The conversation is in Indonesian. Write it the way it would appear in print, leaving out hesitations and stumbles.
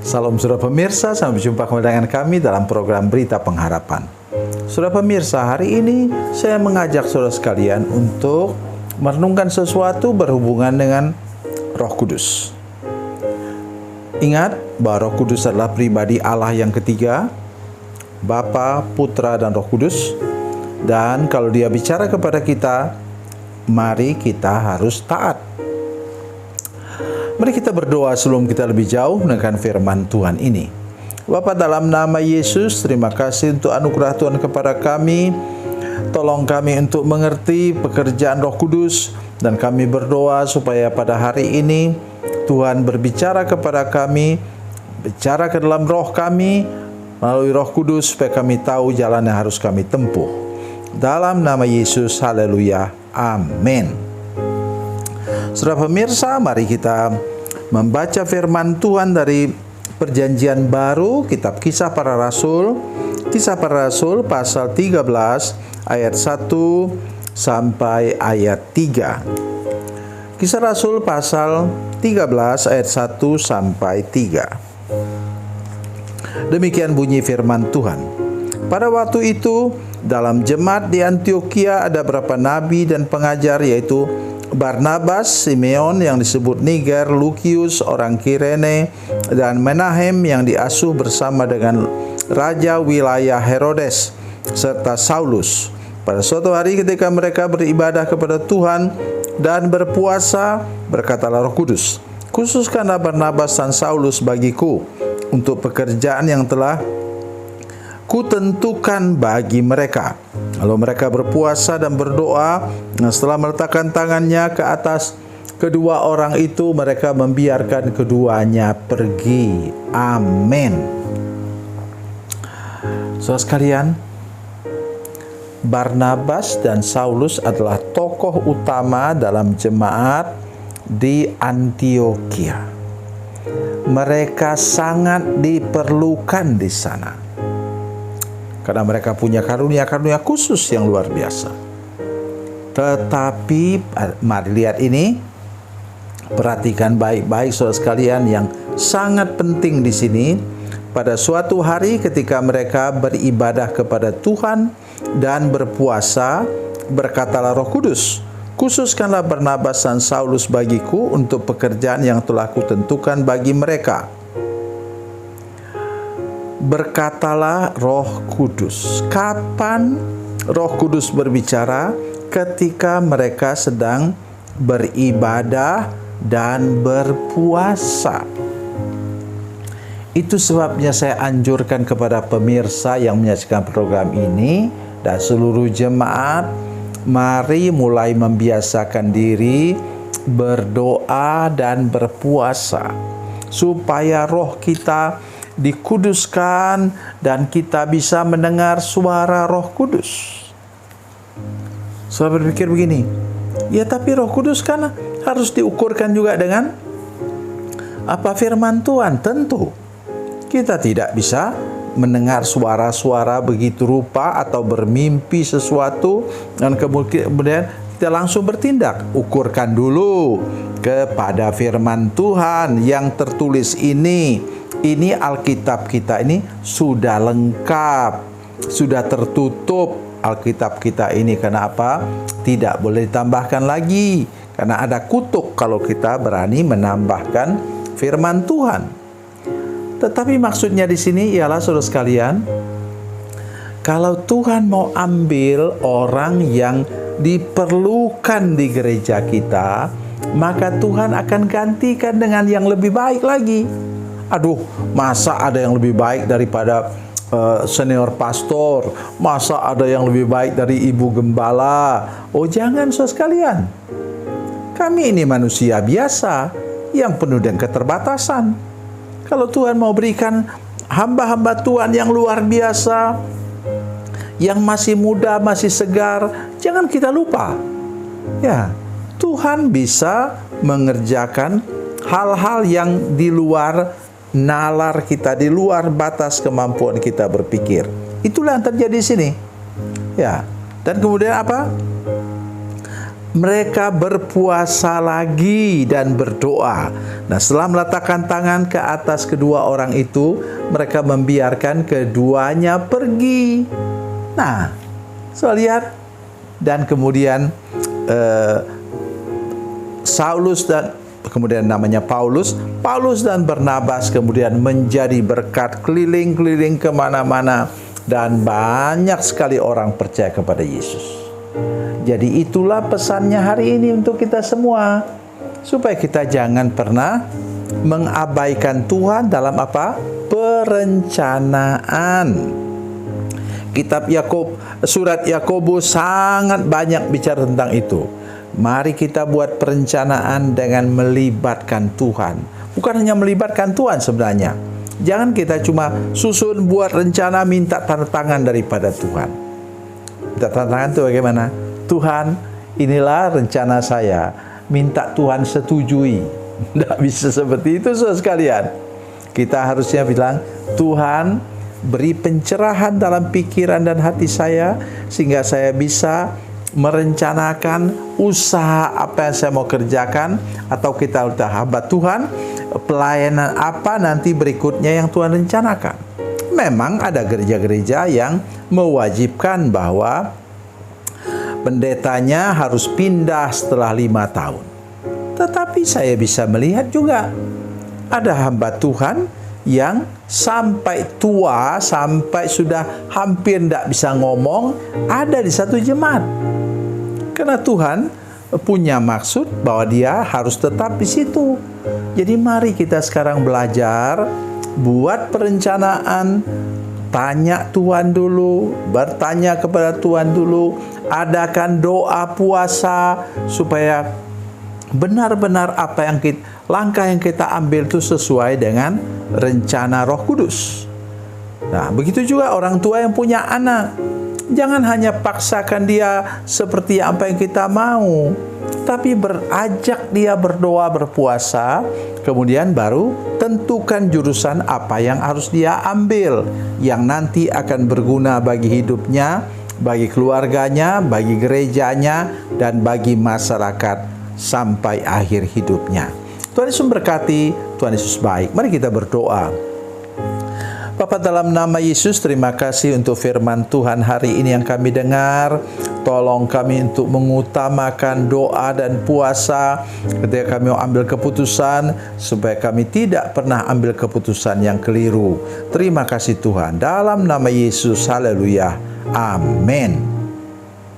Salam saudara pemirsa, sampai jumpa kembali dengan kami dalam program Berita Pengharapan. Saudara pemirsa, hari ini saya mengajak saudara sekalian untuk merenungkan sesuatu berhubungan dengan Roh Kudus. Ingat bahwa Roh Kudus adalah pribadi Allah yang ketiga, Bapa, Putra, dan Roh Kudus. Dan kalau Dia bicara kepada kita, mari kita harus taat. Mari kita berdoa sebelum kita lebih jauh mendengarkan firman Tuhan ini. Bapa, dalam nama Yesus, terima kasih untuk anugerah Tuhan kepada kami. Tolong kami untuk mengerti pekerjaan Roh Kudus, dan kami berdoa supaya pada hari ini Tuhan berbicara kepada kami, bicara ke dalam roh kami melalui Roh Kudus, supaya kami tahu jalan yang harus kami tempuh. Dalam nama Yesus, haleluya, amin. Saudara pemirsa, mari kita membaca firman Tuhan dari Perjanjian Baru, kitab Kisah Para Rasul. Kisah Para Rasul pasal 13 ayat 1 sampai ayat 3. Kisah Rasul pasal 13 ayat 1 sampai 3. Demikian bunyi firman Tuhan. Pada waktu itu, dalam jemaat di Antioquia ada beberapa nabi dan pengajar, yaitu Barnabas, Simeon yang disebut Niger, Lukius orang Kirene, dan Menahem yang diasuh bersama dengan raja wilayah Herodes, serta Saulus. Pada suatu hari ketika mereka beribadah kepada Tuhan dan berpuasa, berkatalah Roh Kudus, "Khususkanlah Barnabas dan Saulus bagiku untuk pekerjaan yang telah kutentukan bagi mereka." Lalu mereka berpuasa dan berdoa. Setelah meletakkan tangannya ke atas kedua orang itu, mereka membiarkan keduanya pergi. Amin. Saudara sekalian, Barnabas dan Saulus adalah tokoh utama dalam jemaat di Antioquia. Mereka sangat diperlukan di sana, karena mereka punya karunia-karunia khusus yang luar biasa. Tetapi mari lihat ini, perhatikan baik-baik saudara sekalian yang sangat penting di sini. Pada suatu hari ketika mereka beribadah kepada Tuhan dan berpuasa, berkatalah Roh Kudus, "Khususkanlah Barnabas dan Saulus bagiku untuk pekerjaan yang telah kutentukan bagi mereka." Berkatalah Roh Kudus. Kapan Roh Kudus berbicara? Ketika mereka sedang beribadah dan berpuasa. Itu sebabnya saya anjurkan kepada pemirsa yang menyaksikan program ini dan seluruh jemaat, mari mulai membiasakan diri berdoa dan berpuasa, supaya roh kita dikuduskan dan kita bisa mendengar suara Roh Kudus. Saya berpikir begini, ya tapi Roh Kudus kan harus diukurkan juga dengan apa firman Tuhan. Tentu kita tidak bisa mendengar suara-suara begitu rupa atau bermimpi sesuatu dan kemudian kita langsung bertindak. Ukurkan dulu kepada firman Tuhan yang tertulis ini. Ini Alkitab kita ini sudah lengkap, sudah tertutup Alkitab kita ini. Karena apa? Tidak boleh ditambahkan lagi, karena ada kutuk kalau kita berani menambahkan firman Tuhan. Tetapi maksudnya di sini ialah saudara sekalian, kalau Tuhan mau ambil orang yang diperlukan di gereja kita, maka Tuhan akan gantikan dengan yang lebih baik lagi. Aduh, masa ada yang lebih baik daripada senior pastor? Masa ada yang lebih baik dari ibu gembala? Oh jangan saudara sekalian. Kami ini manusia biasa yang penuh dengan keterbatasan. Kalau Tuhan mau berikan hamba-hamba Tuhan yang luar biasa, yang masih muda, masih segar, jangan kita lupa. Ya, Tuhan bisa mengerjakan hal-hal yang di luar nalar kita, di luar batas kemampuan kita berpikir. Itulah yang terjadi di sini. Ya, dan kemudian apa? mereka berpuasa lagi dan berdoa. Nah, setelah meletakkan tangan ke atas kedua orang itu, mereka membiarkan keduanya pergi. Nah, saya lihat, dan kemudian Saulus dan kemudian namanya Paulus dan Barnabas kemudian menjadi berkat keliling-keliling kemana-mana, dan banyak sekali orang percaya kepada Yesus. Jadi itulah pesannya hari ini untuk kita semua, supaya kita jangan pernah mengabaikan Tuhan dalam apa? Perencanaan. Kitab surat Yakobus sangat banyak bicara tentang itu. Mari kita buat perencanaan dengan melibatkan Tuhan. Bukan hanya melibatkan Tuhan sebenarnya. Jangan kita cuma susun buat rencana minta tanda tangan daripada Tuhan. Minta tanda tangan itu bagaimana? Tuhan, inilah rencana saya. Minta Tuhan setujui. Tidak bisa seperti itu, saudara sekalian. Kita harusnya bilang, Tuhan, beri pencerahan dalam pikiran dan hati saya, sehingga saya bisa merencanakan usaha apa yang saya mau kerjakan, atau kita udah hamba Tuhan, pelayanan apa nanti berikutnya yang Tuhan rencanakan. Memang ada gereja-gereja yang mewajibkan bahwa pendetanya harus pindah setelah 5 tahun. Tetapi saya bisa melihat juga ada hamba Tuhan yang sampai tua, sampai sudah hampir tidak bisa ngomong, ada di satu jemaat. Karena Tuhan punya maksud bahwa dia harus tetap di situ. Jadi mari kita sekarang belajar, buat perencanaan, tanya Tuhan dulu, bertanya kepada Tuhan dulu, adakan doa puasa supaya benar-benar apa yang langkah yang kita ambil itu sesuai dengan rencana Roh Kudus. Nah, begitu juga orang tua yang punya anak. Jangan hanya paksakan dia seperti apa yang kita mau, tapi berajak dia berdoa, berpuasa, kemudian baru tentukan jurusan apa yang harus dia ambil, yang nanti akan berguna bagi hidupnya, bagi keluarganya, bagi gerejanya, dan bagi masyarakat sampai akhir hidupnya. Tuhan Yesus memberkati, Tuhan Yesus baik. Mari kita berdoa. Bapa, dalam nama Yesus, terima kasih untuk firman Tuhan hari ini yang kami dengar. Tolong kami untuk mengutamakan doa dan puasa ketika kami ambil keputusan, supaya kami tidak pernah ambil keputusan yang keliru. Terima kasih Tuhan. Dalam nama Yesus, haleluya. Amin.